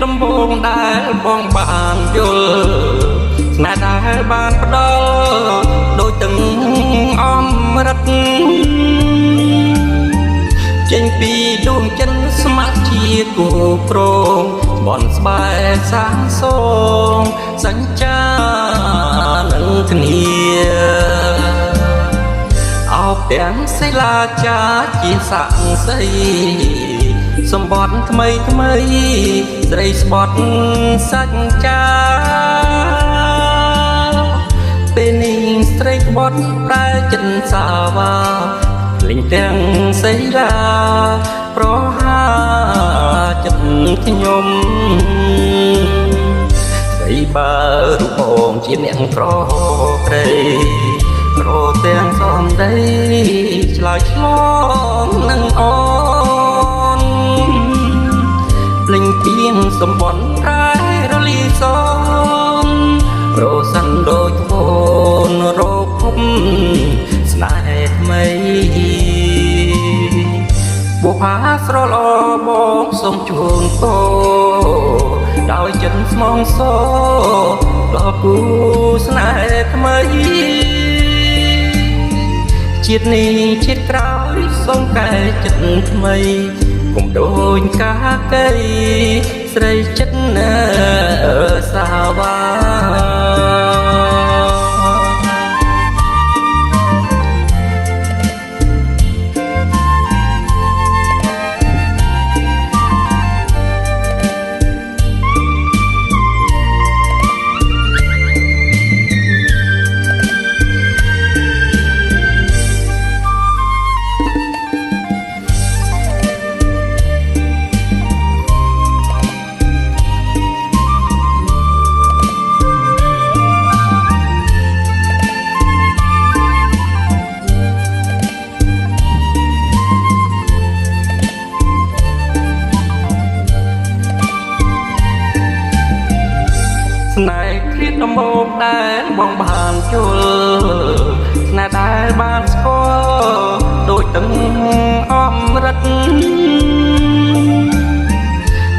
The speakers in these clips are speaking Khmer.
ដំបូងដែលបងបានយល់ស្នេហ៍ដែលបានផ្ដល់ដូចទឹកអមរិតចេញពីដួងចិនស្ម័គ្រជាគូប្រងបនស្បែកសាងសងសញ្ចានឹងគ្នាអោបទាំងសិលាចាជាស័ក្តិសិទ្ធិសម្បត្តិថ្មីថ្មីស្រីស្បត់សច្ចាពេលនេះស្រីក្បត់តែចិនសាវាលេងទាំងសិលាប្រហាចិត្តខ្ញុំស្រីបើរូបបងជាអ្នកក្រក្រៃក្រទាំងសំដីឆ្លើយឆ្លងនឹងអូនលេងពីងសម្បត្តិរ៉ែរលីសំរសាន់ដូចវនរោភពស្នេហ៍ថ្មីបុផាស្រឡបងសូមជូនពរដោយចិត្តស្មងសដល់គូស្នេហ៍ថ្មីជាតិនេះជាតិក្រោយសូមកែចិត្តថ្មីកុំដូចកាកៃស្រីចិត្តណាសាវាស្នេហ៍គ្រាដំបូងដែលបងបានជល់ស្នេហ៍ដែលបានស្គាល់ដូចទឹកអមរិត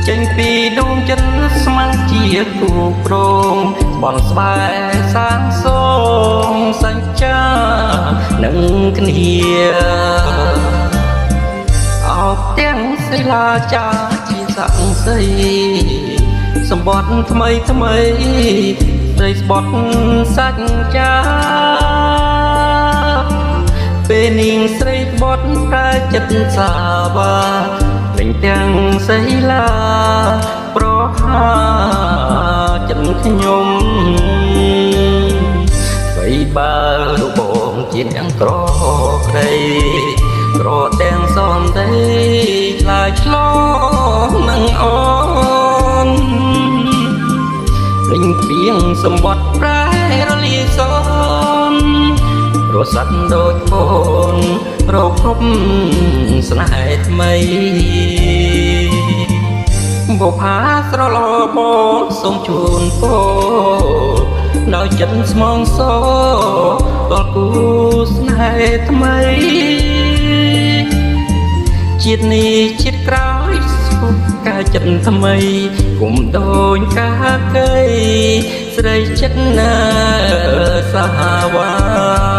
ចេញពីដួងចិនស្ម័គ្រជាគូប្រងបនស្បែកសាងសងសញ្ចានឹងគ្នាអោបទាំងសិលាចាជាស័ក្តិសិទ្ធិសម្បត្តិថ្មីថ្មីស្រីស្បត់សច្ចាពេលនាងស្រីក្បត់តែចិត្តសាវាលេងទាំងសិលាប្រហាចិត្តខ្ញុំស្រីបើរូបបងជាអ្នកក្រក្រៃក្រទាំងសំដីឆ្លើយឆ្លងនឹងអូនលេងពីងសម្បត្តិប្រែរលីសំរសាត់ដូចបូនរោភពស្នេហ៍ថ្មីបុផាស្រឡបងសូមជូនពរដោយចិត្តស្មងសដល់គូស្នេហ៍ថ្មីជាតិនេះជាតិក្រោយសុខកាយចិត្តថ្មីគុំដូចកាកៃស្រីចិត្តណាសាហាវ៉ា